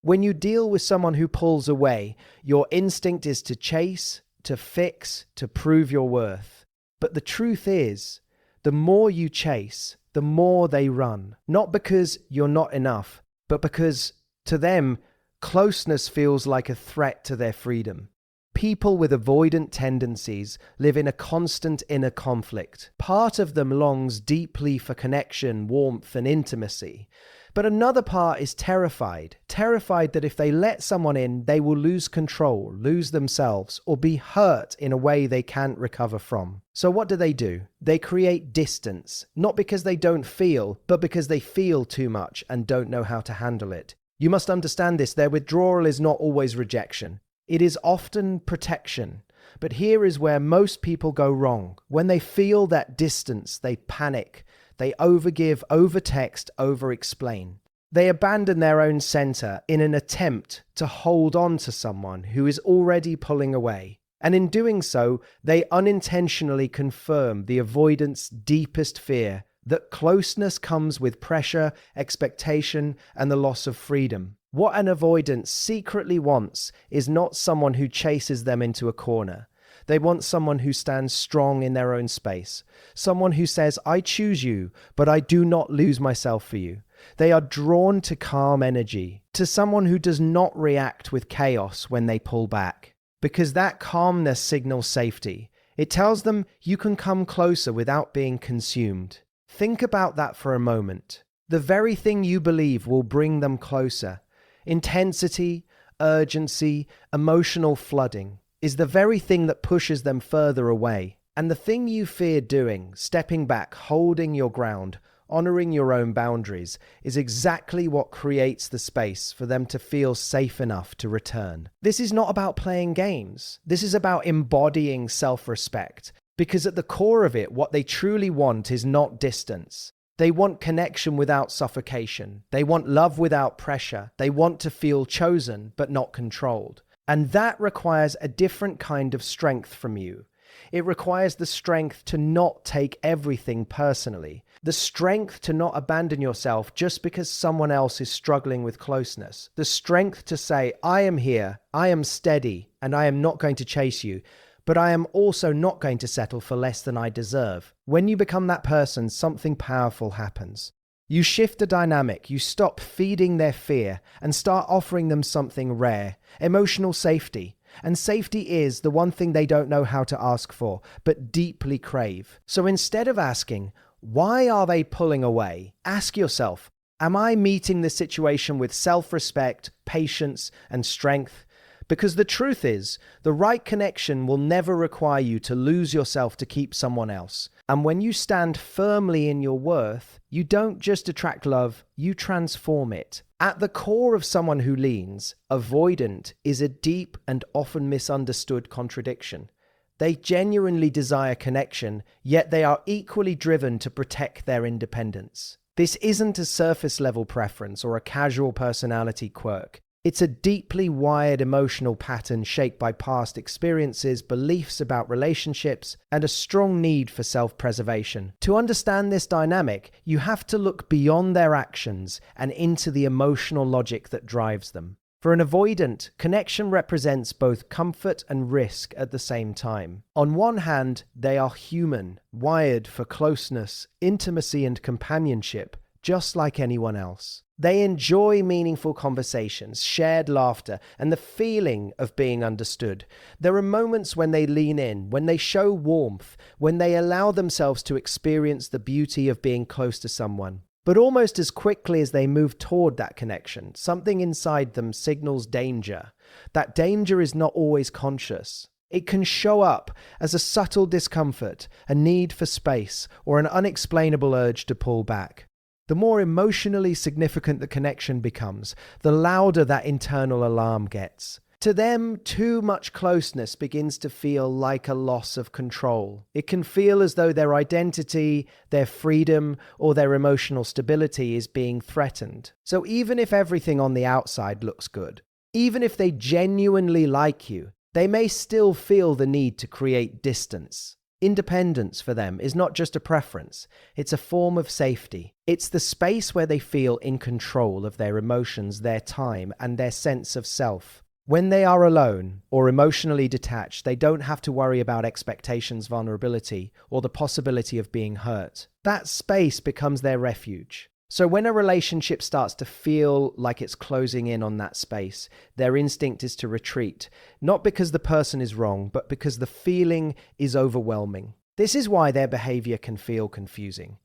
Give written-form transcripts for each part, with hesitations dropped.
When you deal with someone who pulls away, your instinct is to chase, to fix, to prove your worth. But the truth is, the more you chase, the more they run. Not because you're not enough, but because, to them, closeness feels like a threat to their freedom. People with avoidant tendencies live in a constant inner conflict. Part of them longs deeply for connection, warmth, and intimacy. But another part is terrified that if they let someone in, they will lose control, lose themselves, or be hurt in a way they can't recover from. So what do? They create distance, not because they don't feel, but because they feel too much and don't know how to handle it. You must understand this, their withdrawal is not always rejection. It is often protection. But here is where most people go wrong. When they feel that distance, they panic. They overgive, overtext, overexplain. They abandon their own center in an attempt to hold on to someone who is already pulling away. And in doing so, they unintentionally confirm the avoidant's deepest fear, that closeness comes with pressure, expectation, and the loss of freedom. What an avoidant secretly wants is not someone who chases them into a corner. They want someone who stands strong in their own space. Someone who says, I choose you, but I do not lose myself for you. They are drawn to calm energy, to someone who does not react with chaos when they pull back. Because that calmness signals safety. It tells them you can come closer without being consumed. Think about that for a moment. The very thing you believe will bring them closer. Intensity, urgency, emotional flooding is the very thing that pushes them further away. And the thing you fear doing, stepping back, holding your ground, honoring your own boundaries, is exactly what creates the space for them to feel safe enough to return. This is not about playing games. This is about embodying self-respect. Because at the core of it, what they truly want is not distance. They want connection without suffocation. They want love without pressure. They want to feel chosen, but not controlled. And that requires a different kind of strength from you. It requires the strength to not take everything personally. The strength to not abandon yourself just because someone else is struggling with closeness. The strength to say, I am here, I am steady, and I am not going to chase you. But I am also not going to settle for less than I deserve. When you become that person, something powerful happens. You shift the dynamic, you stop feeding their fear and start offering them something rare, emotional safety. And safety is the one thing they don't know how to ask for, but deeply crave. So instead of asking, why are they pulling away? Ask yourself, am I meeting the situation with self-respect, patience, and strength? Because the truth is, the right connection will never require you to lose yourself to keep someone else. And when you stand firmly in your worth, you don't just attract love, you transform it. At the core of someone who leans, avoidant, is a deep and often misunderstood contradiction. They genuinely desire connection, yet they are equally driven to protect their independence. This isn't a surface-level preference or a casual personality quirk. It's a deeply wired emotional pattern shaped by past experiences, beliefs about relationships, and a strong need for self-preservation. To understand this dynamic, you have to look beyond their actions and into the emotional logic that drives them. For an avoidant, connection represents both comfort and risk at the same time. On one hand, they are human, wired for closeness, intimacy, and companionship, just like anyone else. They enjoy meaningful conversations, shared laughter, and the feeling of being understood. There are moments when they lean in, when they show warmth, when they allow themselves to experience the beauty of being close to someone. But almost as quickly as they move toward that connection, something inside them signals danger. That danger is not always conscious. It can show up as a subtle discomfort, a need for space, or an unexplainable urge to pull back. The more emotionally significant the connection becomes, the louder that internal alarm gets. To them, too much closeness begins to feel like a loss of control. It can feel as though their identity, their freedom, or their emotional stability is being threatened. So even if everything on the outside looks good, even if they genuinely like you, they may still feel the need to create distance. Independence for them is not just a preference, it's a form of safety. It's the space where they feel in control of their emotions, their time, and their sense of self. When they are alone or emotionally detached, they don't have to worry about expectations, vulnerability, or the possibility of being hurt. That space becomes their refuge. So when a relationship starts to feel like it's closing in on that space, their instinct is to retreat, not because the person is wrong, but because the feeling is overwhelming. This is why their behavior can feel confusing.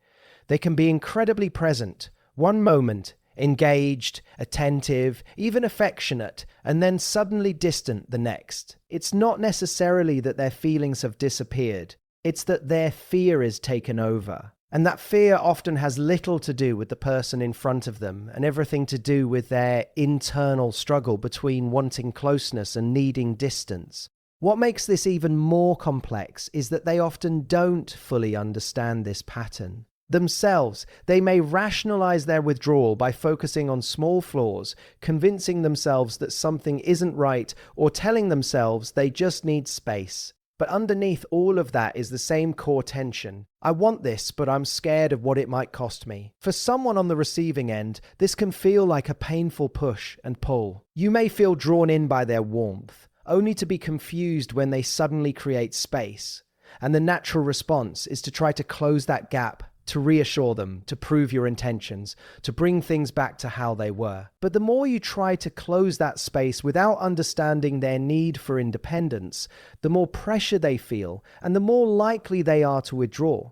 They can be incredibly present, one moment, engaged, attentive, even affectionate, and then suddenly distant the next. It's not necessarily that their feelings have disappeared, it's that their fear is taken over. And that fear often has little to do with the person in front of them and everything to do with their internal struggle between wanting closeness and needing distance. What makes this even more complex is that they often don't fully understand this pattern. Themselves, they may rationalize their withdrawal by focusing on small flaws, convincing themselves that something isn't right, or telling themselves they just need space. But underneath all of that is the same core tension. I want this, but I'm scared of what it might cost me. For someone on the receiving end, this can feel like a painful push and pull. You may feel drawn in by their warmth, only to be confused when they suddenly create space. And the natural response is to try to close that gap, to reassure them, to prove your intentions, to bring things back to how they were. But the more you try to close that space without understanding their need for independence, the more pressure they feel and the more likely they are to withdraw.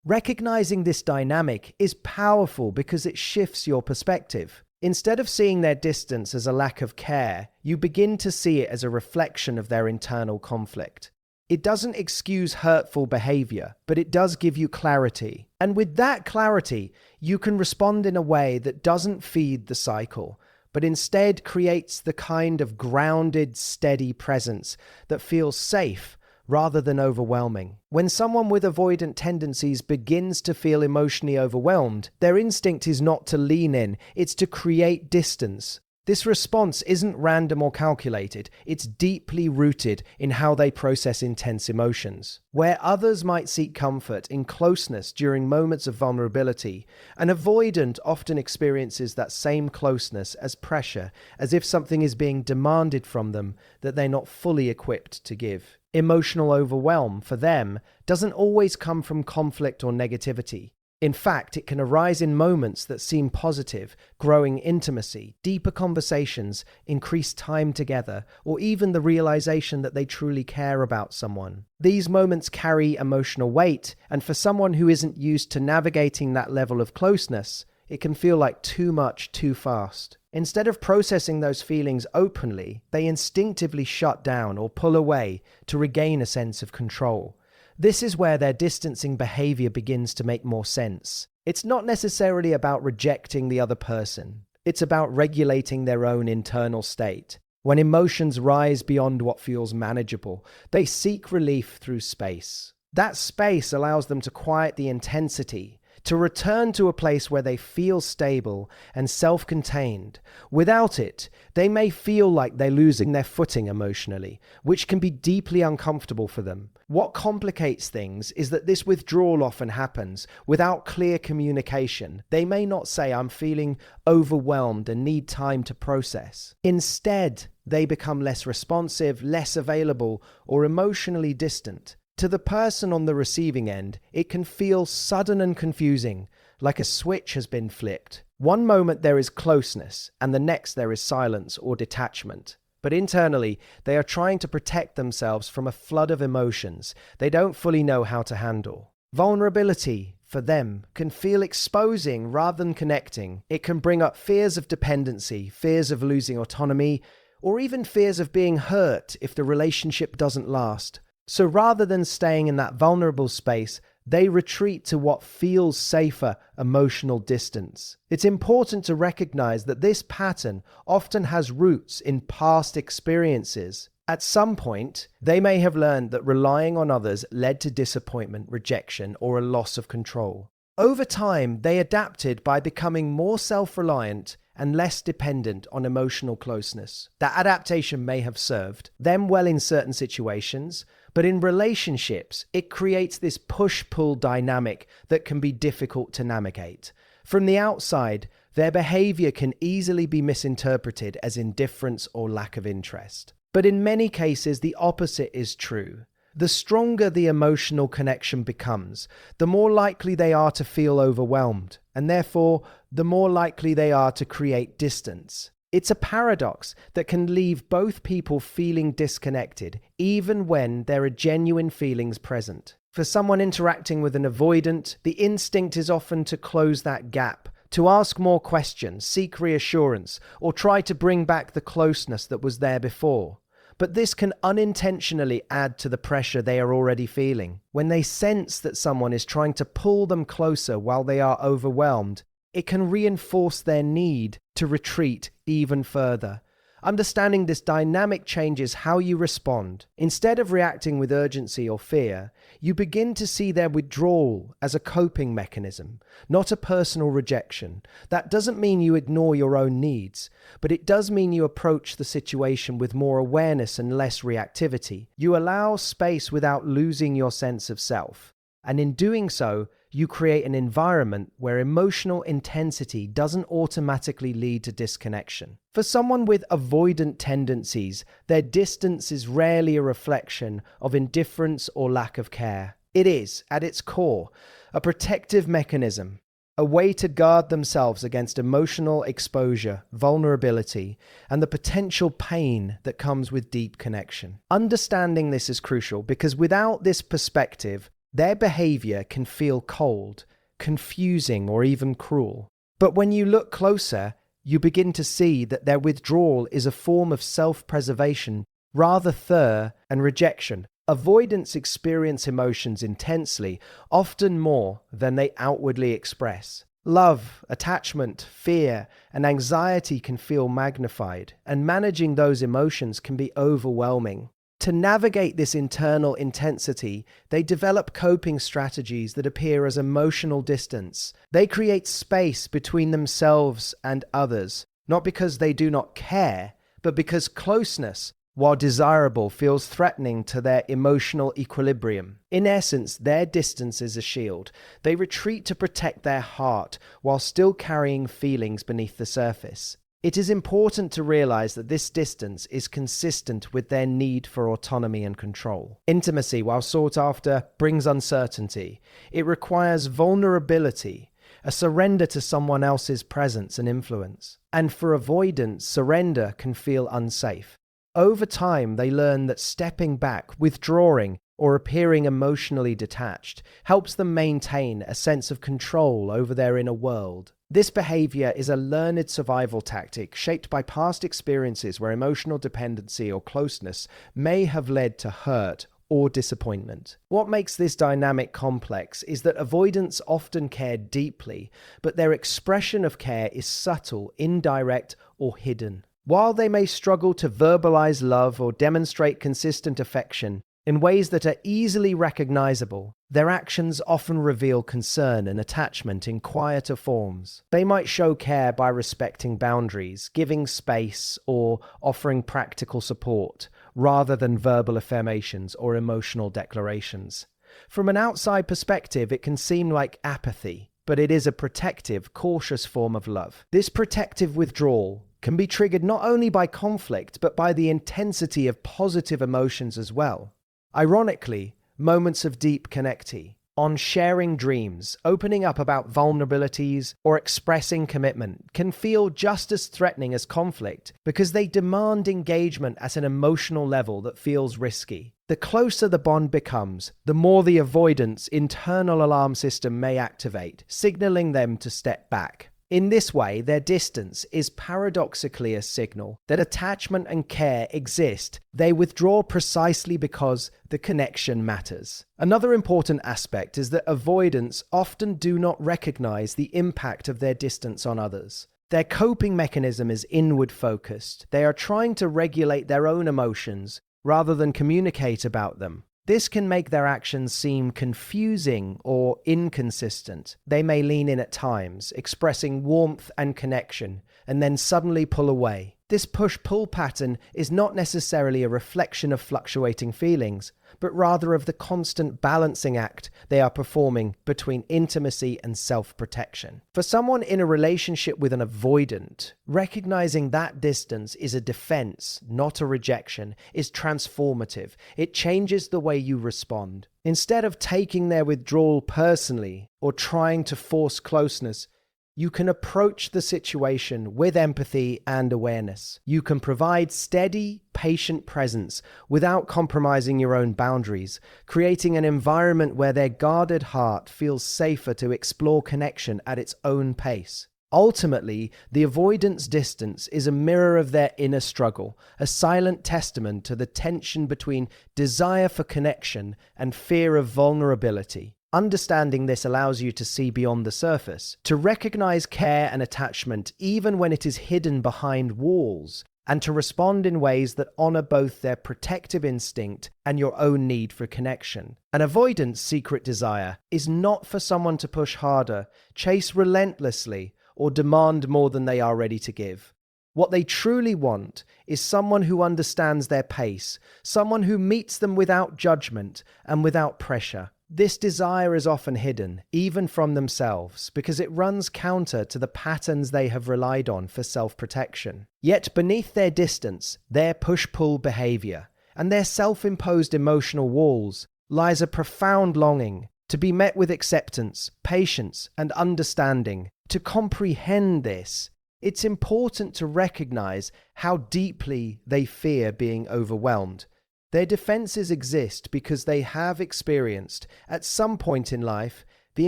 Recognizing this dynamic is powerful because it shifts your perspective. Instead of seeing their distance as a lack of care, you begin to see it as a reflection of their internal conflict. It doesn't excuse hurtful behavior, but it does give you clarity. And with that clarity, you can respond in a way that doesn't feed the cycle, but instead creates the kind of grounded, steady presence that feels safe rather than overwhelming. When someone with avoidant tendencies begins to feel emotionally overwhelmed, their instinct is not to lean in, it's to create distance. This response isn't random or calculated, it's deeply rooted in how they process intense emotions. Where others might seek comfort in closeness during moments of vulnerability, an avoidant often experiences that same closeness as pressure, as if something is being demanded from them that they're not fully equipped to give. Emotional overwhelm, for them, doesn't always come from conflict or negativity. In fact, it can arise in moments that seem positive, growing intimacy, deeper conversations, increased time together, or even the realization that they truly care about someone. These moments carry emotional weight, and for someone who isn't used to navigating that level of closeness, it can feel like too much too fast. Instead of processing those feelings openly, they instinctively shut down or pull away to regain a sense of control. This is where their distancing behavior begins to make more sense. It's not necessarily about rejecting the other person. It's about regulating their own internal state. When emotions rise beyond what feels manageable, they seek relief through space. That space allows them to quiet the intensity, to return to a place where they feel stable and self-contained. Without it, they may feel like they're losing their footing emotionally, which can be deeply uncomfortable for them. What complicates things is that this withdrawal often happens without clear communication. They may not say, "I'm feeling overwhelmed and need time to process." Instead, they become less responsive, less available, or emotionally distant. To the person on the receiving end, it can feel sudden and confusing, like a switch has been flipped. One moment there is closeness, and the next there is silence or detachment. But internally, they are trying to protect themselves from a flood of emotions they don't fully know how to handle. Vulnerability, for them, can feel exposing rather than connecting. It can bring up fears of dependency, fears of losing autonomy, or even fears of being hurt if the relationship doesn't last. So rather than staying in that vulnerable space, they retreat to what feels safer, emotional distance. It's important to recognize that this pattern often has roots in past experiences. At some point, they may have learned that relying on others led to disappointment, rejection, or a loss of control. Over time, they adapted by becoming more self-reliant and less dependent on emotional closeness. That adaptation may have served them well in certain situations, but in relationships, it creates this push-pull dynamic that can be difficult to navigate. From the outside, their behavior can easily be misinterpreted as indifference or lack of interest. But in many cases, the opposite is true. The stronger the emotional connection becomes, the more likely they are to feel overwhelmed, and therefore, the more likely they are to create distance. It's a paradox that can leave both people feeling disconnected, even when there are genuine feelings present. For someone interacting with an avoidant, the instinct is often to close that gap, to ask more questions, seek reassurance, or try to bring back the closeness that was there before. But this can unintentionally add to the pressure they are already feeling. When they sense that someone is trying to pull them closer while they are overwhelmed, it can reinforce their need to retreat even further. Understanding this dynamic changes how you respond. Instead of reacting with urgency or fear, you begin to see their withdrawal as a coping mechanism, not a personal rejection. That doesn't mean you ignore your own needs, but it does mean you approach the situation with more awareness and less reactivity. You allow space without losing your sense of self. And in doing so, you create an environment where emotional intensity doesn't automatically lead to disconnection. For someone with avoidant tendencies, their distance is rarely a reflection of indifference or lack of care. It is, at its core, a protective mechanism, a way to guard themselves against emotional exposure, vulnerability, and the potential pain that comes with deep connection. Understanding this is crucial because without this perspective, their behavior can feel cold, confusing, or even cruel. But when you look closer, you begin to see that their withdrawal is a form of self-preservation rather than rejection. Avoidants experience emotions intensely, often more than they outwardly express. Love, attachment, fear, and anxiety can feel magnified, and managing those emotions can be overwhelming. To navigate this internal intensity, they develop coping strategies that appear as emotional distance. They create space between themselves and others, not because they do not care, but because closeness, while desirable, feels threatening to their emotional equilibrium. In essence, their distance is a shield. They retreat to protect their heart while still carrying feelings beneath the surface. It is important to realize that this distance is consistent with their need for autonomy and control. Intimacy, while sought after, brings uncertainty. It requires vulnerability, a surrender to someone else's presence and influence. And for avoidance, surrender can feel unsafe. Over time, they learn that stepping back, withdrawing, or appearing emotionally detached helps them maintain a sense of control over their inner world. This behavior is a learned survival tactic shaped by past experiences where emotional dependency or closeness may have led to hurt or disappointment. What makes this dynamic complex is that avoidants often care deeply, but their expression of care is subtle, indirect, or hidden. While they may struggle to verbalize love or demonstrate consistent affection in ways that are easily recognizable, their actions often reveal concern and attachment in quieter forms. They might show care by respecting boundaries, giving space, or offering practical support, rather than verbal affirmations or emotional declarations. From an outside perspective, it can seem like apathy, but it is a protective, cautious form of love. This protective withdrawal can be triggered not only by conflict, but by the intensity of positive emotions as well. Ironically, moments of deep connecting, on sharing dreams, opening up about vulnerabilities, or expressing commitment can feel just as threatening as conflict because they demand engagement at an emotional level that feels risky. The closer the bond becomes, the more the avoidant's internal alarm system may activate, signaling them to step back. In this way, their distance is paradoxically a signal that attachment and care exist. They withdraw precisely because the connection matters. Another important aspect is that avoidants often do not recognize the impact of their distance on others. Their coping mechanism is inward focused. They are trying to regulate their own emotions rather than communicate about them. This can make their actions seem confusing or inconsistent. They may lean in at times, expressing warmth and connection, and then suddenly pull away. This push-pull pattern is not necessarily a reflection of fluctuating feelings, but rather of the constant balancing act they are performing between intimacy and self-protection. For someone in a relationship with an avoidant, recognizing that distance is a defense, not a rejection, is transformative. It changes the way you respond. Instead of taking their withdrawal personally or trying to force closeness, you can approach the situation with empathy and awareness. You can provide steady, patient presence without compromising your own boundaries, creating an environment where their guarded heart feels safer to explore connection at its own pace. Ultimately, the avoidance distance is a mirror of their inner struggle, a silent testament to the tension between desire for connection and fear of vulnerability. Understanding this allows you to see beyond the surface, to recognize care and attachment even when it is hidden behind walls, and to respond in ways that honor both their protective instinct and your own need for connection. An avoidant's secret desire is not for someone to push harder, chase relentlessly, or demand more than they are ready to give. What they truly want is someone who understands their pace, someone who meets them without judgment and without pressure. This desire is often hidden, even from themselves, because it runs counter to the patterns they have relied on for self-protection. Yet beneath their distance, their push-pull behavior, and their self-imposed emotional walls, lies a profound longing to be met with acceptance, patience, and understanding. To comprehend this, it's important to recognize how deeply they fear being overwhelmed. Their defenses exist because they have experienced, at some point in life, the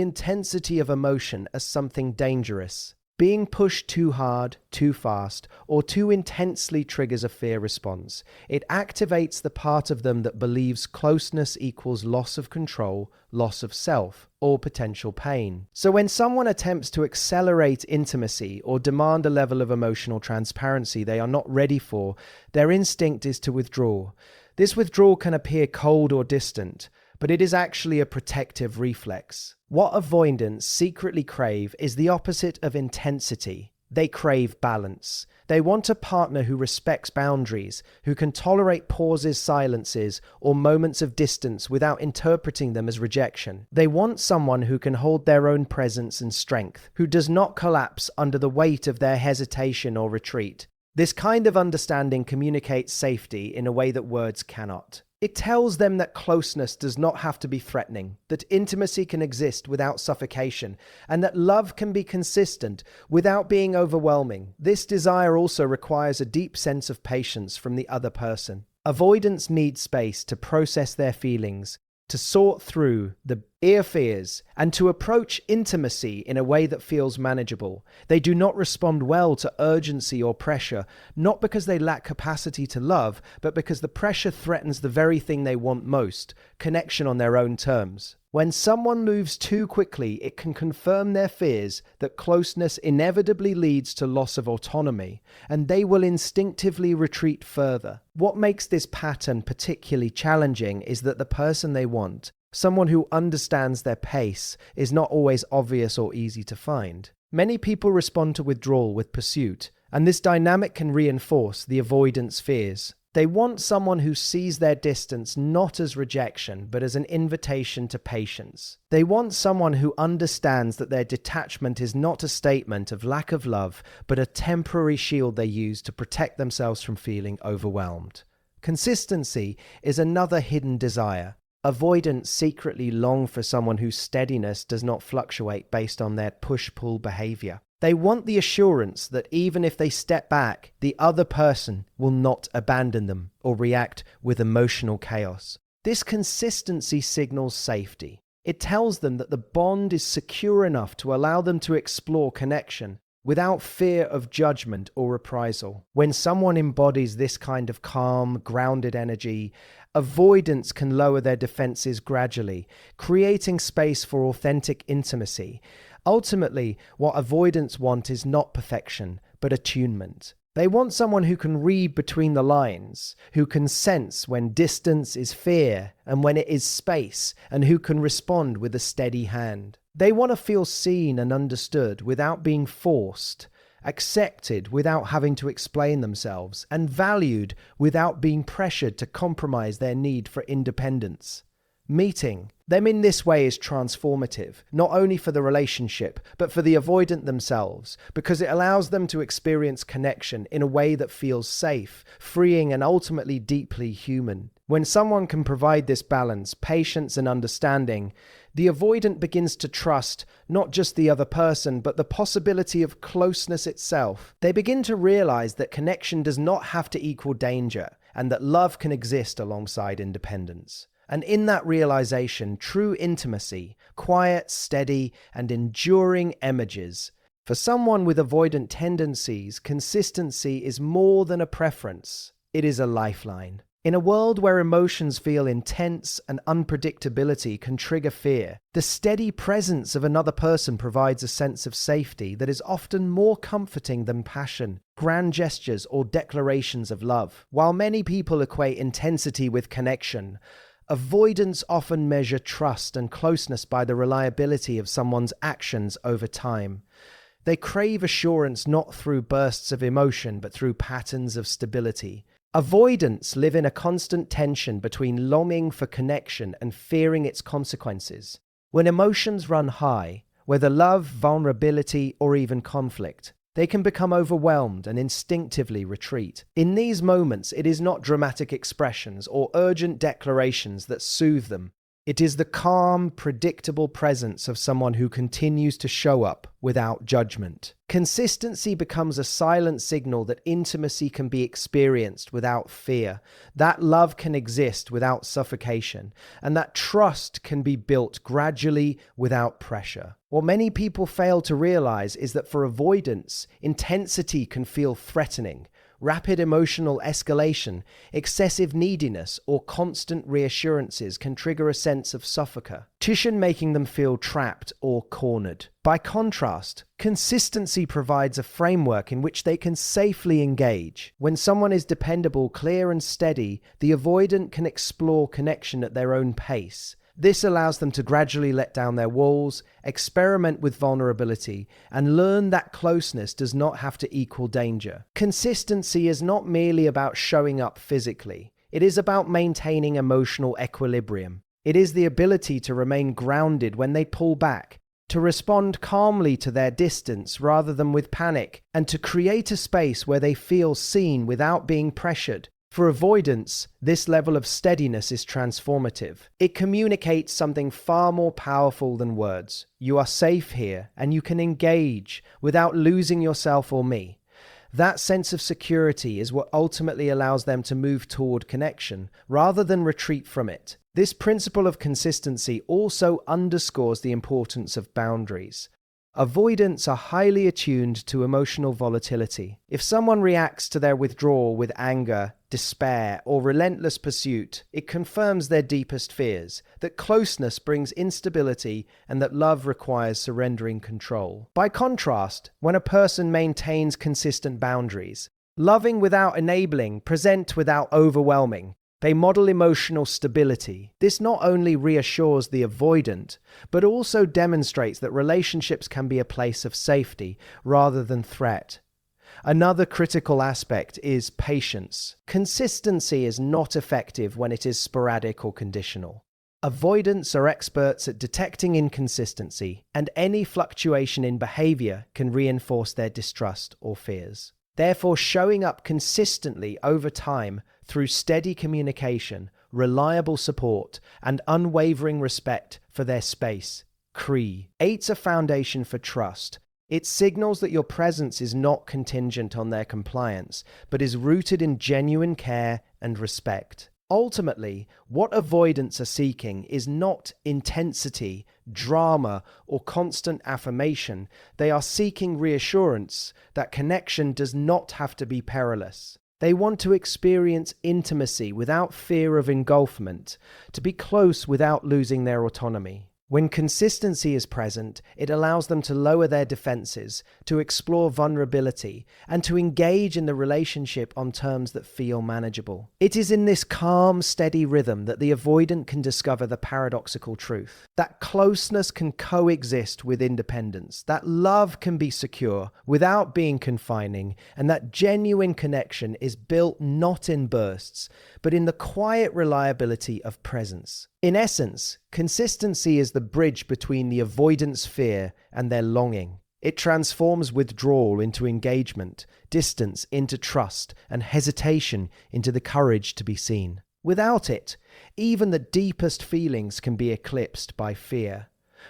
intensity of emotion as something dangerous. Being pushed too hard, too fast, or too intensely triggers a fear response. It activates the part of them that believes closeness equals loss of control, loss of self, or potential pain. So when someone attempts to accelerate intimacy or demand a level of emotional transparency they are not ready for, their instinct is to withdraw. This withdrawal can appear cold or distant, but it is actually a protective reflex. What avoidants secretly crave is the opposite of intensity. They crave balance. They want a partner who respects boundaries, who can tolerate pauses, silences, or moments of distance without interpreting them as rejection. They want someone who can hold their own presence and strength, who does not collapse under the weight of their hesitation or retreat. This kind of understanding communicates safety in a way that words cannot. It tells them that closeness does not have to be threatening, that intimacy can exist without suffocation, and that love can be consistent without being overwhelming. This desire also requires a deep sense of patience from the other person. Avoidants need space to process their feelings, to sort through the fears, and to approach intimacy in a way that feels manageable. They do not respond well to urgency or pressure, not because they lack capacity to love, but because the pressure threatens the very thing they want most, connection on their own terms. When someone moves too quickly, it can confirm their fears that closeness inevitably leads to loss of autonomy, and they will instinctively retreat further. What makes this pattern particularly challenging is that the person they want, someone who understands their pace, is not always obvious or easy to find. Many people respond to withdrawal with pursuit, and this dynamic can reinforce the avoidance fears. They want someone who sees their distance not as rejection, but as an invitation to patience. They want someone who understands that their detachment is not a statement of lack of love, but a temporary shield they use to protect themselves from feeling overwhelmed. Consistency is another hidden desire. Avoidants secretly long for someone whose steadiness does not fluctuate based on their push-pull behavior. They want the assurance that even if they step back, the other person will not abandon them or react with emotional chaos. This consistency signals safety. It tells them that the bond is secure enough to allow them to explore connection without fear of judgment or reprisal. When someone embodies this kind of calm, grounded energy, avoidants can lower their defenses gradually, creating space for authentic intimacy. Ultimately, what avoidants want is not perfection, but attunement. They want someone who can read between the lines, who can sense when distance is fear and when it is space, and who can respond with a steady hand. They want to feel seen and understood without being forced, accepted without having to explain themselves, and valued without being pressured to compromise their need for independence. Meeting them in this way is transformative, not only for the relationship, but for the avoidant themselves, because it allows them to experience connection in a way that feels safe, freeing, and ultimately deeply human. When someone can provide this balance, patience, and understanding, the avoidant begins to trust not just the other person, but the possibility of closeness itself. They begin to realize that connection does not have to equal danger, and that love can exist alongside independence. And in that realization, true intimacy, quiet, steady, and enduring emerges. For someone with avoidant tendencies, consistency is more than a preference. It is a lifeline. In a world where emotions feel intense and unpredictability can trigger fear, the steady presence of another person provides a sense of safety that is often more comforting than passion, grand gestures, or declarations of love. While many people equate intensity with connection, avoidants often measure trust and closeness by the reliability of someone's actions over time. They crave assurance not through bursts of emotion, but through patterns of stability. Avoidants live in a constant tension between longing for connection and fearing its consequences. When emotions run high, whether love, vulnerability, or even conflict, they can become overwhelmed and instinctively retreat. In these moments, it is not dramatic expressions or urgent declarations that soothe them. It is the calm, predictable presence of someone who continues to show up without judgment. Consistency becomes a silent signal that intimacy can be experienced without fear, that love can exist without suffocation, and that trust can be built gradually without pressure. What many people fail to realize is that for avoidance, intensity can feel threatening. Rapid emotional escalation, excessive neediness, or constant reassurances can trigger a sense of suffocation, making them feel trapped or cornered. By contrast, consistency provides a framework in which they can safely engage. When someone is dependable, clear, and steady, the avoidant can explore connection at their own pace. This allows them to gradually let down their walls, experiment with vulnerability, and learn that closeness does not have to equal danger. Consistency is not merely about showing up physically. It is about maintaining emotional equilibrium. It is the ability to remain grounded when they pull back, to respond calmly to their distance rather than with panic, and to create a space where they feel seen without being pressured. For avoidance, this level of steadiness is transformative. It communicates something far more powerful than words. You are safe here, and you can engage without losing yourself or me. That sense of security is what ultimately allows them to move toward connection, rather than retreat from it. This principle of consistency also underscores the importance of boundaries. Avoidants are highly attuned to emotional volatility. If someone reacts to their withdrawal with anger, despair, or relentless pursuit, it confirms their deepest fears, that closeness brings instability and that love requires surrendering control. By contrast, when a person maintains consistent boundaries, loving without enabling, present without overwhelming, they model emotional stability. This not only reassures the avoidant, but also demonstrates that relationships can be a place of safety rather than threat. Another critical aspect is patience. Consistency is not effective when it is sporadic or conditional. Avoidants are experts at detecting inconsistency, and any fluctuation in behavior can reinforce their distrust or fears. Therefore, showing up consistently over time through steady communication, reliable support, and unwavering respect for their space, creates a foundation for trust. It signals that your presence is not contingent on their compliance, but is rooted in genuine care and respect. Ultimately, what avoidants are seeking is not intensity, drama, or constant affirmation. They are seeking reassurance that connection does not have to be perilous. They want to experience intimacy without fear of engulfment, to be close without losing their autonomy. When consistency is present, it allows them to lower their defenses, to explore vulnerability, and to engage in the relationship on terms that feel manageable. It is in this calm, steady rhythm that the avoidant can discover the paradoxical truth. That closeness can coexist with independence, that love can be secure without being confining, and that genuine connection is built not in bursts, but in the quiet reliability of presence. In essence, consistency is the bridge between the avoidant's fear and their longing. It transforms withdrawal into engagement, distance into trust, and hesitation into the courage to be seen. Without it, even the deepest feelings can be eclipsed by fear.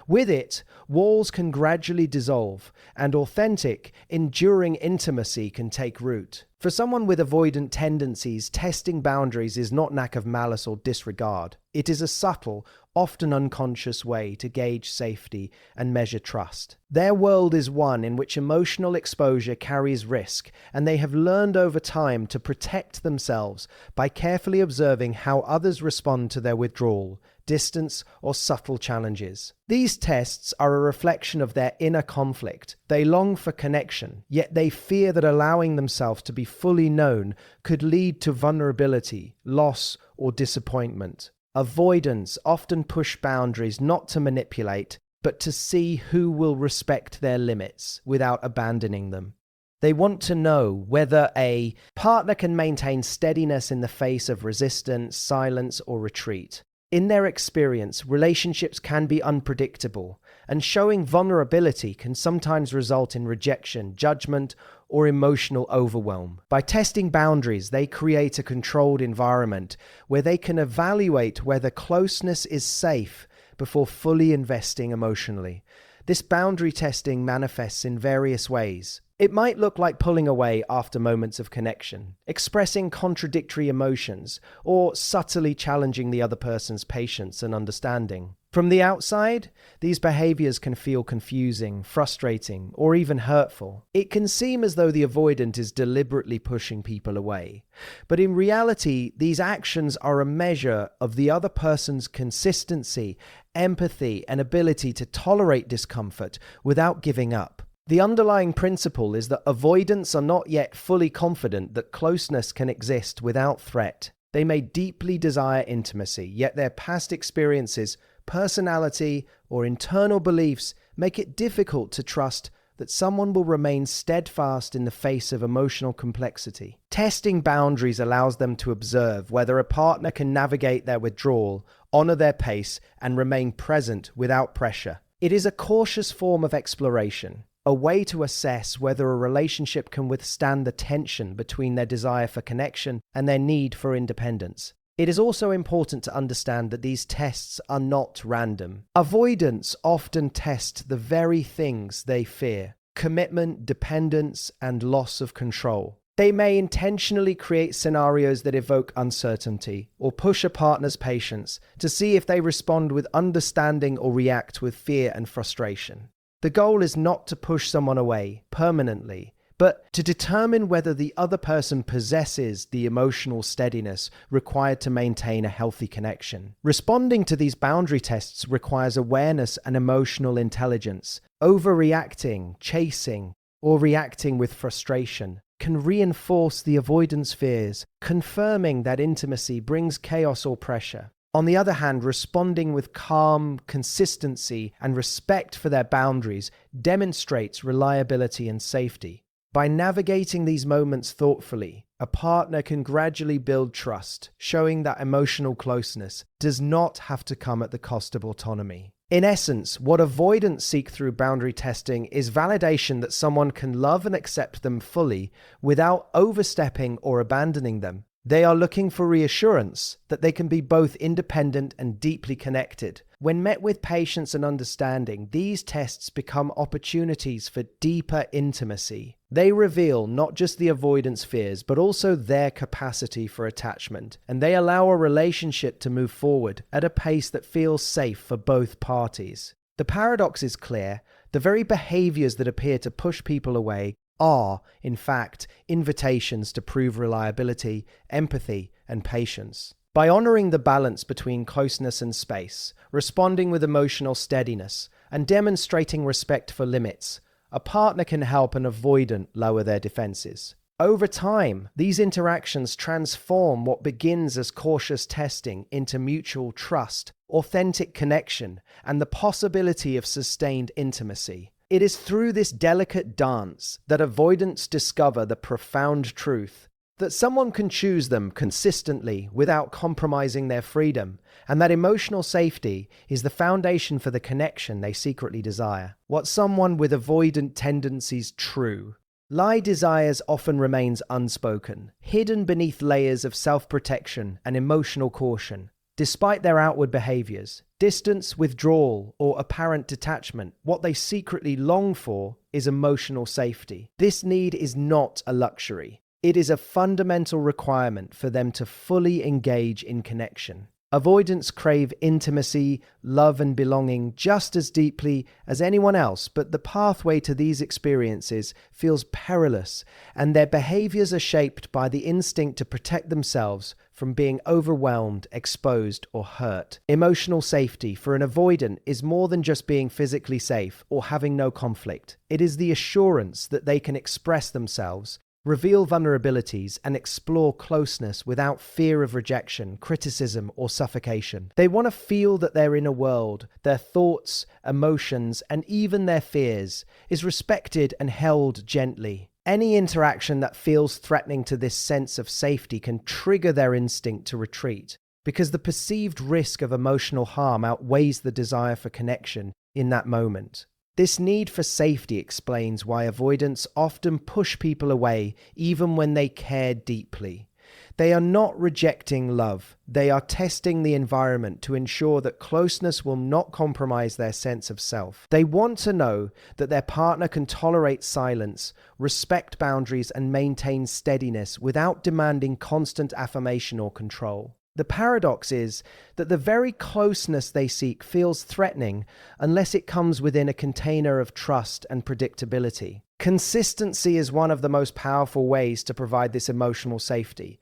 With it, walls can gradually dissolve, and authentic, enduring intimacy can take root. For someone with avoidant tendencies, testing boundaries is not an act of malice or disregard. It is a subtle, often unconscious way to gauge safety and measure trust. Their world is one in which emotional exposure carries risk, and they have learned over time to protect themselves by carefully observing how others respond to their withdrawal, distance, or subtle challenges. These tests are a reflection of their inner conflict. They long for connection, yet they fear that allowing themselves to be fully known could lead to vulnerability, loss, or disappointment. Avoidants often push boundaries not to manipulate, but to see who will respect their limits without abandoning them. They want to know whether a partner can maintain steadiness in the face of resistance, silence, or retreat. In their experience, relationships can be unpredictable, and showing vulnerability can sometimes result in rejection, judgment, or emotional overwhelm. By testing boundaries, they create a controlled environment where they can evaluate whether closeness is safe before fully investing emotionally. This boundary testing manifests in various ways. It might look like pulling away after moments of connection, expressing contradictory emotions, or subtly challenging the other person's patience and understanding. From the outside, these behaviors can feel confusing, frustrating, or even hurtful. It can seem as though the avoidant is deliberately pushing people away. But in reality, these actions are a measure of the other person's consistency, empathy, and ability to tolerate discomfort without giving up. The underlying principle is that avoidants are not yet fully confident that closeness can exist without threat. They may deeply desire intimacy, yet their past experiences, personality, or internal beliefs make it difficult to trust that someone will remain steadfast in the face of emotional complexity. Testing boundaries allows them to observe whether a partner can navigate their withdrawal, honor their pace, and remain present without pressure. It is a cautious form of exploration, a way to assess whether a relationship can withstand the tension between their desire for connection and their need for independence. It is also important to understand that these tests are not random. Avoidants often test the very things they fear: commitment, dependence, and loss of control. They may intentionally create scenarios that evoke uncertainty or push a partner's patience to see if they respond with understanding or react with fear and frustration. The goal is not to push someone away permanently, but to determine whether the other person possesses the emotional steadiness required to maintain a healthy connection. Responding to these boundary tests requires awareness and emotional intelligence. Overreacting, chasing, or reacting with frustration can reinforce the avoidance fears, confirming that intimacy brings chaos or pressure. On the other hand, responding with calm, consistency, and respect for their boundaries demonstrates reliability and safety. By navigating these moments thoughtfully, a partner can gradually build trust, showing that emotional closeness does not have to come at the cost of autonomy. In essence, what avoidants seek through boundary testing is validation that someone can love and accept them fully without overstepping or abandoning them. They are looking for reassurance that they can be both independent and deeply connected. When met with patience and understanding, these tests become opportunities for deeper intimacy. They reveal not just the avoidance fears, but also their capacity for attachment, and they allow a relationship to move forward at a pace that feels safe for both parties. The paradox is clear. The very behaviors that appear to push people away are, in fact, invitations to prove reliability, empathy, and patience. By honoring the balance between closeness and space, responding with emotional steadiness, and demonstrating respect for limits, a partner can help an avoidant lower their defenses. Over time, these interactions transform what begins as cautious testing into mutual trust, authentic connection, and the possibility of sustained intimacy. It is through this delicate dance that avoidants discover the profound truth that someone can choose them consistently without compromising their freedom, and that emotional safety is the foundation for the connection they secretly desire. What someone with avoidant tendencies true. Lie desires often remains unspoken, hidden beneath layers of self-protection and emotional caution. Despite their outward behaviors, distance, withdrawal, or apparent detachment, what they secretly long for is emotional safety. This need is not a luxury. It is a fundamental requirement for them to fully engage in connection. Avoidants crave intimacy, love, and belonging just as deeply as anyone else, but the pathway to these experiences feels perilous, and their behaviors are shaped by the instinct to protect themselves from being overwhelmed, exposed, or hurt. Emotional safety for an avoidant is more than just being physically safe or having no conflict. It is the assurance that they can express themselves, reveal vulnerabilities, and explore closeness without fear of rejection, criticism, or suffocation. They want to feel that their inner world, their thoughts, emotions, and even their fears is respected and held gently. Any interaction that feels threatening to this sense of safety can trigger their instinct to retreat, because the perceived risk of emotional harm outweighs the desire for connection in that moment. This need for safety explains why avoidants often push people away even when they care deeply. They are not rejecting love. They are testing the environment to ensure that closeness will not compromise their sense of self. They want to know that their partner can tolerate silence, respect boundaries, and maintain steadiness without demanding constant affirmation or control. The paradox is that the very closeness they seek feels threatening unless it comes within a container of trust and predictability. Consistency is one of the most powerful ways to provide this emotional safety.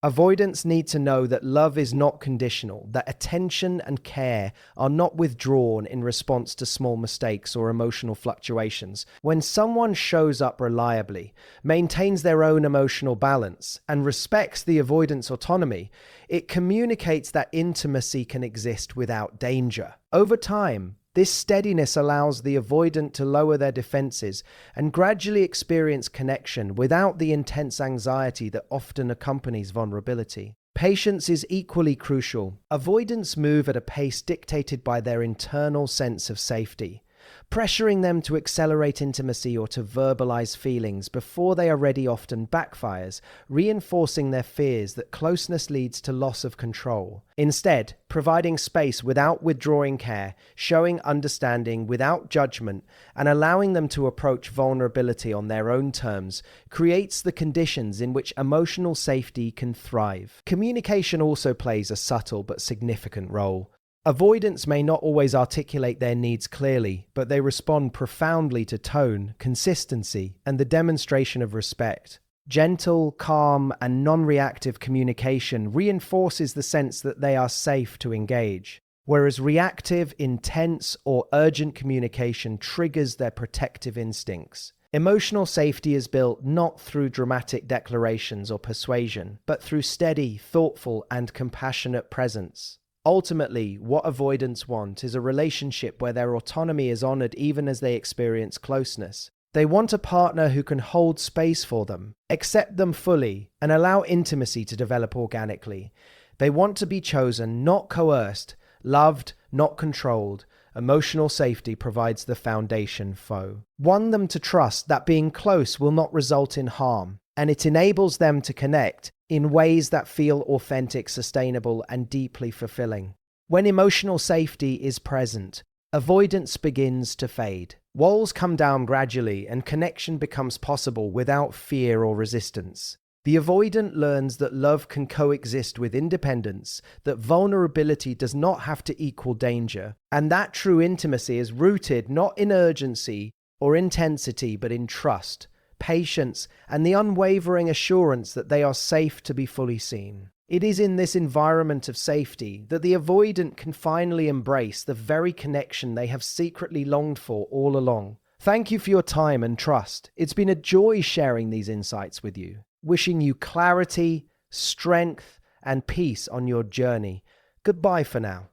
Avoidants need to know that love is not conditional, that attention and care are not withdrawn in response to small mistakes or emotional fluctuations. When someone shows up reliably, maintains their own emotional balance, and respects the avoidant's autonomy, it communicates that intimacy can exist without danger. Over time, this steadiness allows the avoidant to lower their defenses and gradually experience connection without the intense anxiety that often accompanies vulnerability. Patience is equally crucial. Avoidants move at a pace dictated by their internal sense of safety, pressuring them to accelerate intimacy or to verbalize feelings before they are ready often backfires, reinforcing their fears that closeness leads to loss of control. Instead, providing space without withdrawing care, showing understanding without judgment, and allowing them to approach vulnerability on their own terms creates the conditions in which emotional safety can thrive. Communication also plays a subtle but significant role. Avoidants may not always articulate their needs clearly, but they respond profoundly to tone, consistency, and the demonstration of respect. Gentle, calm, and non-reactive communication reinforces the sense that they are safe to engage, whereas reactive, intense, or urgent communication triggers their protective instincts. Emotional safety is built not through dramatic declarations or persuasion, but through steady, thoughtful, and compassionate presence. Ultimately, what avoidants want is a relationship where their autonomy is honored even as they experience closeness. They want a partner who can hold space for them, accept them fully, and allow intimacy to develop organically. They want to be chosen, not coerced, loved, not controlled. Emotional safety provides the foundation foe. Want them to trust that being close will not result in harm, and it enables them to connect in ways that feel authentic, sustainable, and deeply fulfilling. When emotional safety is present, avoidance begins to fade. Walls come down gradually, and connection becomes possible without fear or resistance. The avoidant learns that love can coexist with independence, that vulnerability does not have to equal danger, and that true intimacy is rooted not in urgency or intensity, but in trust, patience, and the unwavering assurance that they are safe to be fully seen. It is in this environment of safety that the avoidant can finally embrace the very connection they have secretly longed for all along. Thank you for your time and trust. It's been a joy sharing these insights with you. Wishing you clarity, strength, and peace on your journey. Goodbye for now.